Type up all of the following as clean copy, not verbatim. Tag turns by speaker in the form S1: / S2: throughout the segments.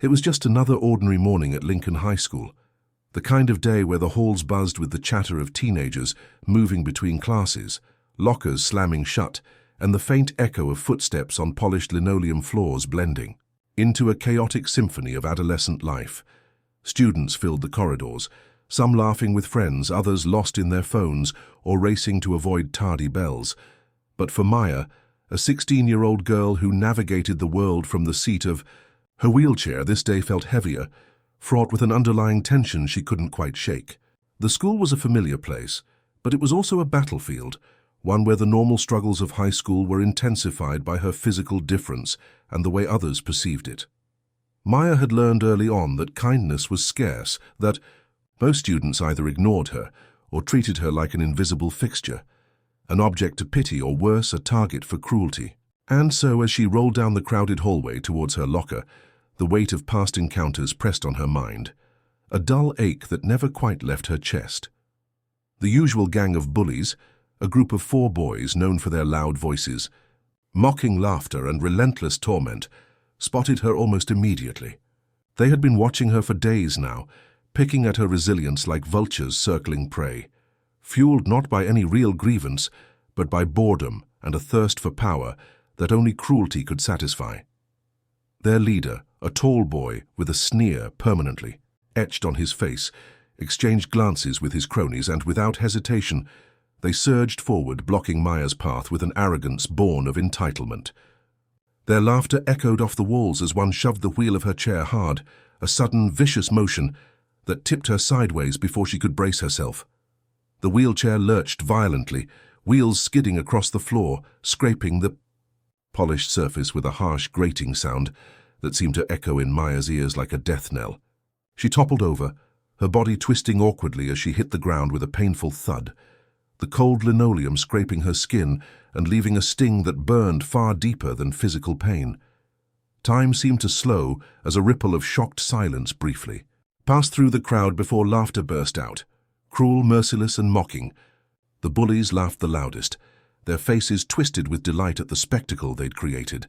S1: It was just another ordinary morning at Lincoln High School, the kind of day where the halls buzzed with the chatter of teenagers moving between classes, lockers slamming shut, and the faint echo of footsteps on polished linoleum floors blending into a chaotic symphony of adolescent life. Students filled the corridors, some laughing with friends, others lost in their phones or racing to avoid tardy bells. But for Maya, a 16-year-old girl who navigated the world from the seat of her wheelchair, this day felt heavier, fraught with an underlying tension she couldn't quite shake. The school was a familiar place, but it was also a battlefield, one where the normal struggles of high school were intensified by her physical difference and the way others perceived it. Maya had learned early on that kindness was scarce, that most students either ignored her or treated her like an invisible fixture, an object to pity or worse, a target for cruelty. And so, as she rolled down the crowded hallway towards her locker, the weight of past encounters pressed on her mind, a dull ache that never quite left her chest. The usual gang of bullies, a group of 4 boys known for their loud voices, mocking laughter and relentless torment, spotted her almost immediately. They had been watching her for days now, picking at her resilience like vultures circling prey, fueled not by any real grievance, but by boredom and a thirst for power that only cruelty could satisfy. Their leader, a tall boy with a sneer permanently etched on his face, exchanged glances with his cronies, and without hesitation, they surged forward, blocking Maya's path with an arrogance born of entitlement. Their laughter echoed off the walls as one shoved the wheel of her chair hard, a sudden, vicious motion that tipped her sideways before she could brace herself. The wheelchair lurched violently, wheels skidding across the floor, scraping the polished surface with a harsh, grating sound that seemed to echo in Maya's ears like a death knell. She toppled over, her body twisting awkwardly as she hit the ground with a painful thud, the cold linoleum scraping her skin and leaving a sting that burned far deeper than physical pain. Time seemed to slow as a ripple of shocked silence briefly passed through the crowd before laughter burst out, cruel, merciless, and mocking. The bullies laughed the loudest, their faces twisted with delight at the spectacle they'd created,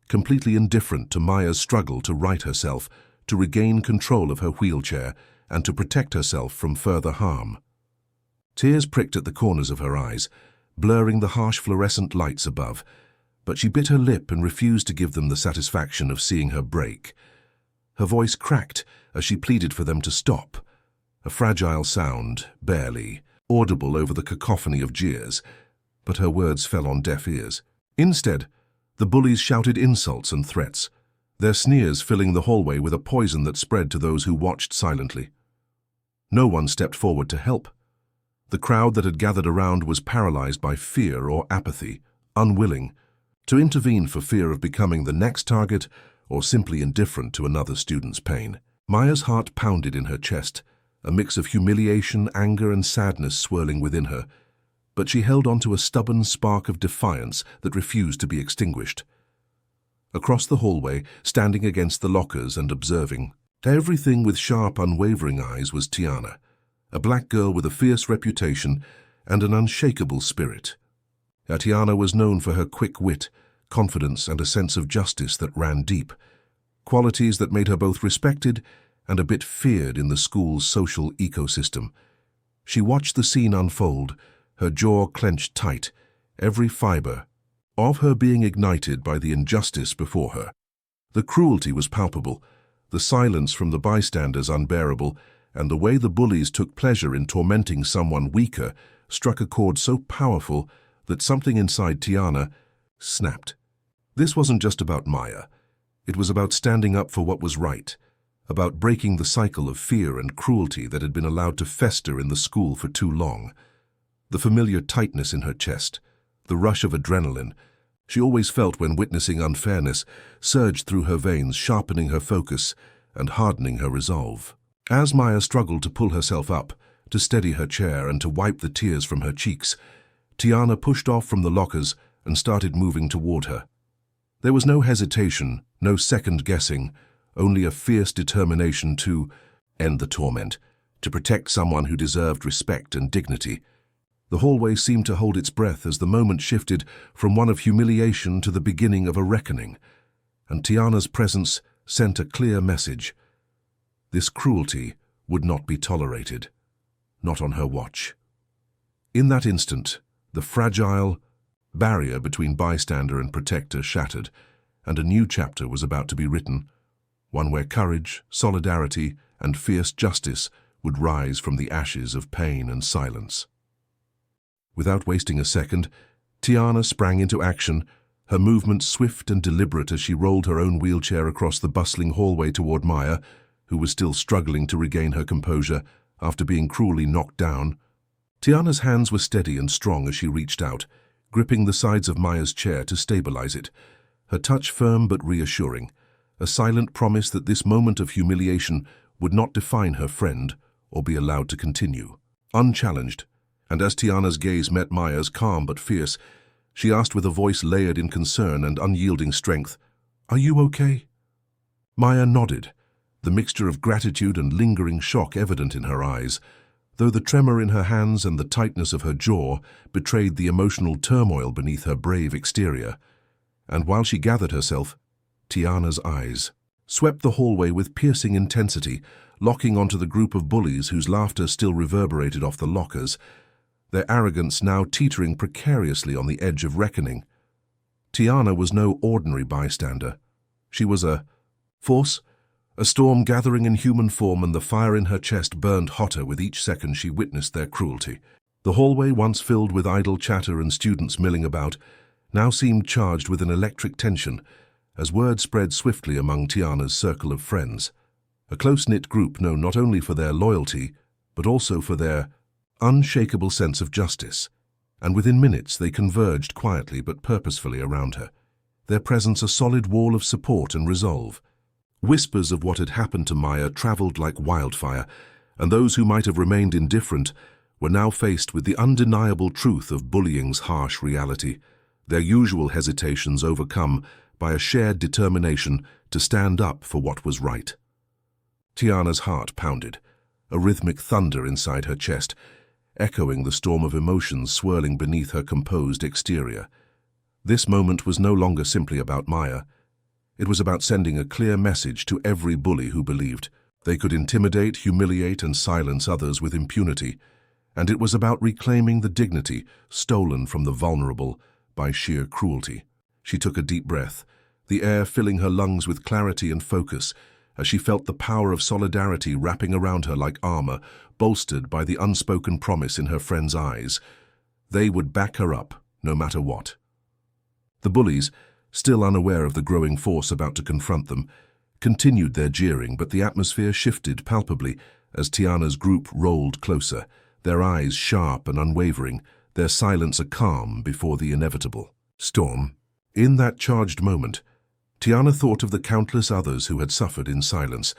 S1: completely indifferent to Maya's struggle to right herself, to regain control of her wheelchair, and to protect herself from further harm. Tears pricked at the corners of her eyes, blurring the harsh fluorescent lights above, but she bit her lip and refused to give them the satisfaction of seeing her break. Her voice cracked as she pleaded for them to stop, a fragile sound, barely audible over the cacophony of jeers, but her words fell on deaf ears. Instead, the bullies shouted insults and threats, their sneers filling the hallway with a poison that spread to those who watched silently. No one stepped forward to help. The crowd that had gathered around was paralyzed by fear or apathy, unwilling to intervene for fear of becoming the next target or simply indifferent to another student's pain. Maya's heart pounded in her chest, a mix of humiliation, anger, and sadness swirling within her, but she held on to a stubborn spark of defiance that refused to be extinguished. Across the hallway, standing against the lockers and observing everything with sharp, unwavering eyes, was Tiana, a black girl with a fierce reputation and an unshakable spirit. Tiana was known for her quick wit, confidence, and a sense of justice that ran deep, qualities that made her both respected and a bit feared in the school's social ecosystem. She watched the scene unfold, her jaw clenched tight, every fiber of her being ignited by the injustice before her. The cruelty was palpable, the silence from the bystanders unbearable, and the way the bullies took pleasure in tormenting someone weaker struck a chord so powerful that something inside Tiana snapped. This wasn't just about Maya. It was about standing up for what was right, about breaking the cycle of fear and cruelty that had been allowed to fester in the school for too long. The familiar tightness in her chest, the rush of adrenaline she always felt when witnessing unfairness, surged through her veins, sharpening her focus and hardening her resolve. As Maya struggled to pull herself up, to steady her chair and to wipe the tears from her cheeks, Tiana pushed off from the lockers and started moving toward her. There was no hesitation, no second-guessing, only a fierce determination to end the torment, to protect someone who deserved respect and dignity. The hallway seemed to hold its breath as the moment shifted from one of humiliation to the beginning of a reckoning, and Tiana's presence sent a clear message. This cruelty would not be tolerated, not on her watch. In that instant, the fragile barrier between bystander and protector shattered, and a new chapter was about to be written, one where courage, solidarity, and fierce justice would rise from the ashes of pain and silence. Without wasting a second, Tiana sprang into action, her movements swift and deliberate as she rolled her own wheelchair across the bustling hallway toward Maya, who was still struggling to regain her composure after being cruelly knocked down. Tiana's hands were steady and strong as she reached out, gripping the sides of Maya's chair to stabilize it, her touch firm but reassuring, a silent promise that this moment of humiliation would not define her friend or be allowed to continue. Unchallenged, and as Tiana's gaze met Maya's calm but fierce, she asked with a voice layered in concern and unyielding strength, "Are you okay?" Maya nodded, the mixture of gratitude and lingering shock evident in her eyes, though the tremor in her hands and the tightness of her jaw betrayed the emotional turmoil beneath her brave exterior. And while she gathered herself, Tiana's eyes swept the hallway with piercing intensity, locking onto the group of bullies whose laughter still reverberated off the lockers, their arrogance now teetering precariously on the edge of reckoning. Tiana was no ordinary bystander. She was a force, a storm gathering in human form, and the fire in her chest burned hotter with each second she witnessed their cruelty. The hallway, once filled with idle chatter and students milling about, now seemed charged with an electric tension, as word spread swiftly among Tiana's circle of friends. A close-knit group known not only for their loyalty, but also for their unshakable sense of justice. And within minutes they converged quietly but purposefully around her, their presence a solid wall of support and resolve. Whispers of what had happened to Maya traveled like wildfire, and those who might have remained indifferent were now faced with the undeniable truth of bullying's harsh reality, their usual hesitations overcome by a shared determination to stand up for what was right. Tiana's heart pounded, a rhythmic thunder inside her chest, echoing the storm of emotions swirling beneath her composed exterior. This moment was no longer simply about Maya. It was about sending a clear message to every bully who believed they could intimidate, humiliate, and silence others with impunity, and it was about reclaiming the dignity stolen from the vulnerable by sheer cruelty. She took a deep breath, the air filling her lungs with clarity and focus, as she felt the power of solidarity wrapping around her like armor, bolstered by the unspoken promise in her friends' eyes. They would back her up, no matter what. The bullies, still unaware of the growing force about to confront them, continued their jeering, but the atmosphere shifted palpably as Tiana's group rolled closer, their eyes sharp and unwavering, their silence a calm before the inevitable storm. In that charged moment, Tiana thought of the countless others who had suffered in silence,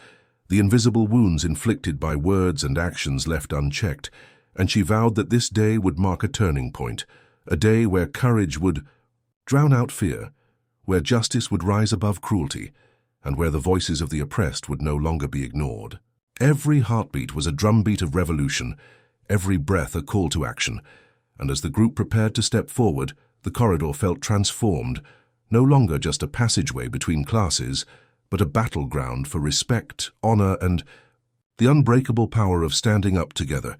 S1: the invisible wounds inflicted by words and actions left unchecked, and she vowed that this day would mark a turning point, a day where courage would drown out fear, where justice would rise above cruelty, and where the voices of the oppressed would no longer be ignored. Every heartbeat was a drumbeat of revolution, every breath a call to action, and as the group prepared to step forward, the corridor felt transformed, no longer just a passageway between classes, but a battleground for respect, honor, and the unbreakable power of standing up together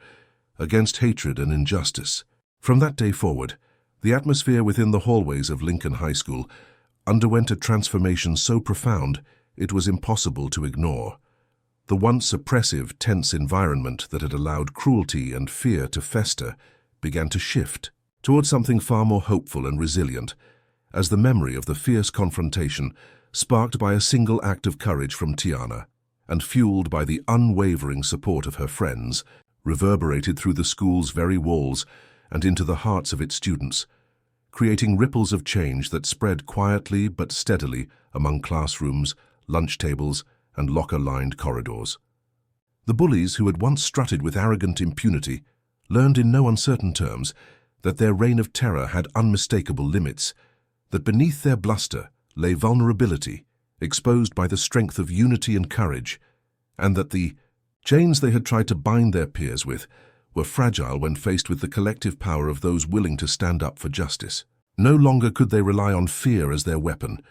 S1: against hatred and injustice. From that day forward, the atmosphere within the hallways of Lincoln High School underwent a transformation so profound it was impossible to ignore. The once oppressive, tense environment that had allowed cruelty and fear to fester began to shift towards something far more hopeful and resilient, as the memory of the fierce confrontation, sparked by a single act of courage from Tiana and fueled by the unwavering support of her friends, reverberated through the school's very walls and into the hearts of its students, creating ripples of change that spread quietly but steadily among classrooms, lunch tables, and locker-lined corridors. The bullies, who had once strutted with arrogant impunity, learned in no uncertain terms that their reign of terror had unmistakable limits, that beneath their bluster lay vulnerability, exposed by the strength of unity and courage, and that the chains they had tried to bind their peers with were fragile when faced with the collective power of those willing to stand up for justice. No longer could they rely on fear as their weapon.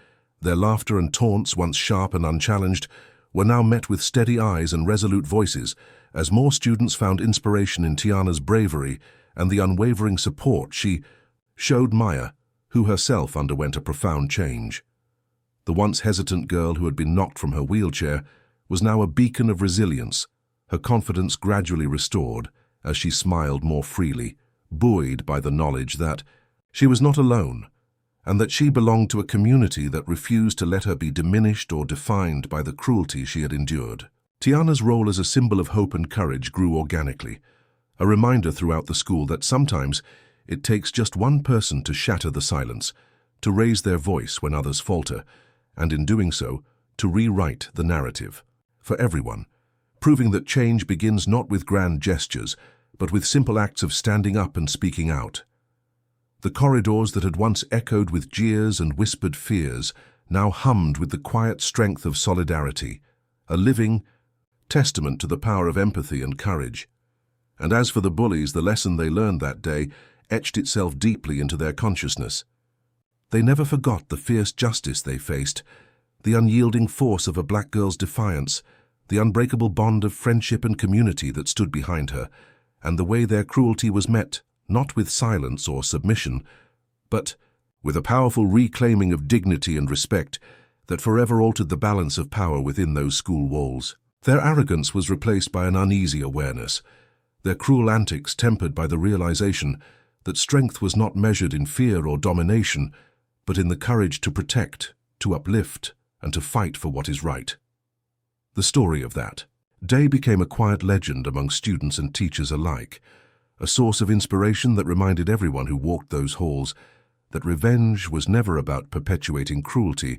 S1: Their laughter and taunts, once sharp and unchallenged, were now met with steady eyes and resolute voices as more students found inspiration in Tiana's bravery and the unwavering support she showed Maya, who herself underwent a profound change. The once hesitant girl who had been knocked from her wheelchair was now a beacon of resilience, her confidence gradually restored as she smiled more freely, buoyed by the knowledge that she was not alone, and that she belonged to a community that refused to let her be diminished or defined by the cruelty she had endured. Tiana's role as a symbol of hope and courage grew organically, a reminder throughout the school that sometimes it takes just one person to shatter the silence, to raise their voice when others falter, and in doing so, to rewrite the narrative. For everyone, proving that change begins not with grand gestures, but with simple acts of standing up and speaking out. The corridors that had once echoed with jeers and whispered fears now hummed with the quiet strength of solidarity, a living testament to the power of empathy and courage. And as for the bullies, the lesson they learned that day etched itself deeply into their consciousness. They never forgot the fierce justice they faced, the unyielding force of a black girl's defiance, the unbreakable bond of friendship and community that stood behind her, and the way their cruelty was met, not with silence or submission, but with a powerful reclaiming of dignity and respect that forever altered the balance of power within those school walls. Their arrogance was replaced by an uneasy awareness, their cruel antics tempered by the realization that strength was not measured in fear or domination, but in the courage to protect, to uplift, and to fight for what is right. The story of that day became a quiet legend among students and teachers alike, a source of inspiration that reminded everyone who walked those halls that revenge was never about perpetuating cruelty,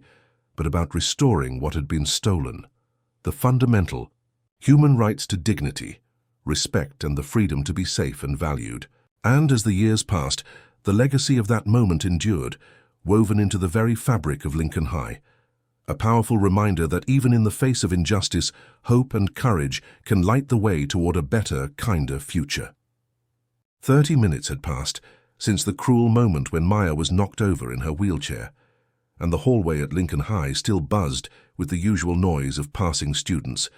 S1: but about restoring what had been stolen, the fundamental human rights to dignity, respect, and the freedom to be safe and valued. And as the years passed, the legacy of that moment endured, woven into the very fabric of Lincoln High, a powerful reminder that even in the face of injustice, hope and courage can light the way toward a better, kinder future. 30 minutes had passed since the cruel moment when Maya was knocked over in her wheelchair, and the hallway at Lincoln High still buzzed with the usual noise of passing students.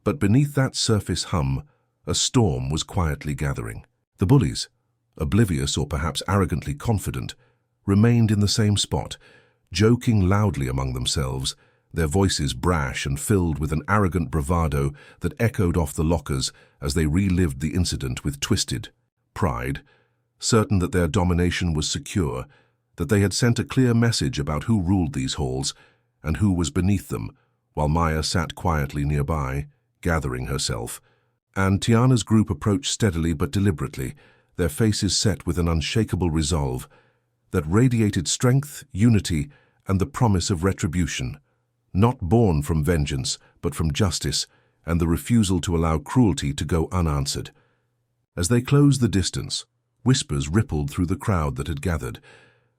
S1: But beneath that surface hum, a storm was quietly gathering. The bullies, oblivious or perhaps arrogantly confident, remained in the same spot, joking loudly among themselves, their voices brash and filled with an arrogant bravado that echoed off the lockers as they relived the incident with twisted pride, certain that their domination was secure, that they had sent a clear message about who ruled these halls and who was beneath them, while Maya sat quietly nearby, gathering herself, and Tiana's group approached steadily but deliberately, their faces set with an unshakable resolve that radiated strength, unity, and the promise of retribution, not born from vengeance, but from justice and the refusal to allow cruelty to go unanswered. As they closed the distance, whispers rippled through the crowd that had gathered,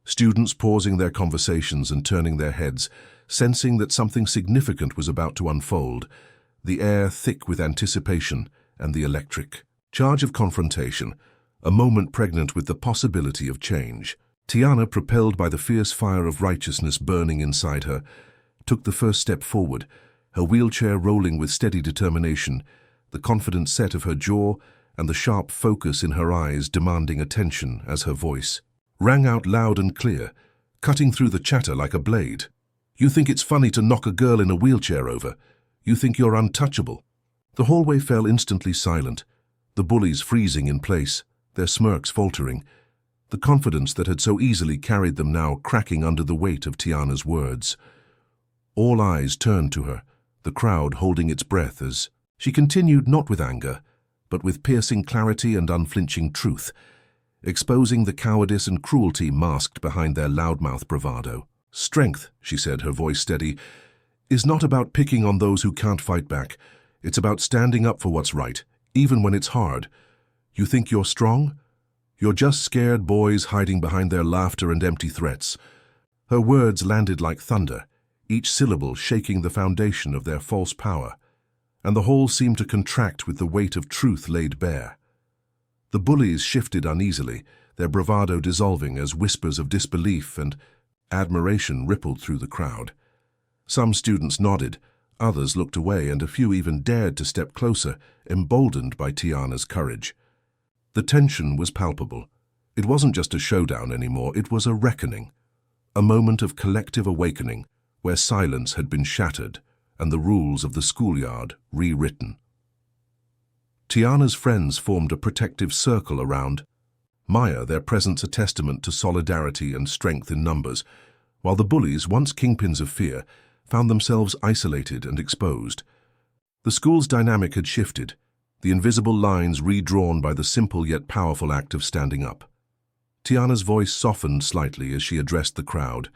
S1: students pausing their conversations and turning their heads, sensing that something significant was about to unfold, the air thick with anticipation and the electric charge of confrontation, a moment pregnant with the possibility of change. Tiana, propelled by the fierce fire of righteousness burning inside her, took the first step forward, her wheelchair rolling with steady determination, the confident set of her jaw and the sharp focus in her eyes demanding attention as her voice rang out loud and clear, cutting through the chatter like a blade. "You think it's funny to knock a girl in a wheelchair over? You think you're untouchable?" The hallway fell instantly silent, the bullies freezing in place, their smirks faltering, the confidence that had so easily carried them now cracking under the weight of Tiana's words. All eyes turned to her, the crowd holding its breath as she continued, not with anger, but with piercing clarity and unflinching truth, exposing the cowardice and cruelty masked behind their loudmouth bravado. "Strength," she said, her voice steady, "is not about picking on those who can't fight back. It's about standing up for what's right, even when it's hard. You think you're strong? You're just scared boys hiding behind their laughter and empty threats." Her words landed like thunder, each syllable shaking the foundation of their false power, and the hall seemed to contract with the weight of truth laid bare. The bullies shifted uneasily, their bravado dissolving as whispers of disbelief and admiration rippled through the crowd. Some students nodded, others looked away, and a few even dared to step closer, emboldened by Tiana's courage. The tension was palpable. It wasn't just a showdown anymore, it was a reckoning. A moment of collective awakening, where silence had been shattered and the rules of the schoolyard rewritten. Tiana's friends formed a protective circle around Maya, their presence a testament to solidarity and strength in numbers, while the bullies, once kingpins of fear, found themselves isolated and exposed. The school's dynamic had shifted, the invisible lines redrawn by the simple yet powerful act of standing up. Tiana's voice softened slightly as she addressed the crowd.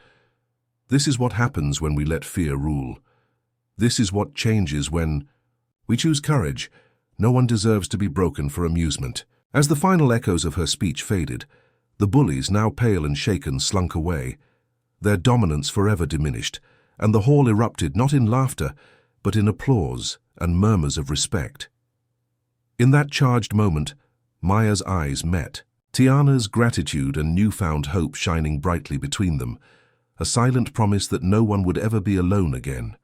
S1: This is what happens when we let fear rule. This is what changes when we choose courage. No one deserves to be broken for amusement. As the final echoes of her speech faded, the bullies, now pale and shaken, slunk away, their dominance forever diminished, and the hall erupted not in laughter, but in applause and murmurs of respect. In that charged moment, Maya's eyes met, Tiana's gratitude and newfound hope shining brightly between them, a silent promise that no one would ever be alone again.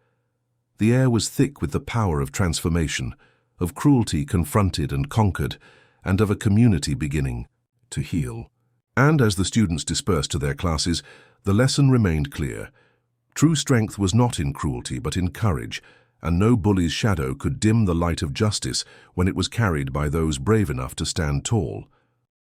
S1: The air was thick with the power of transformation, of cruelty confronted and conquered, and of a community beginning to heal. And as the students dispersed to their classes, the lesson remained clear. True strength was not in cruelty but in courage, and no bully's shadow could dim the light of justice when it was carried by those brave enough to stand tall.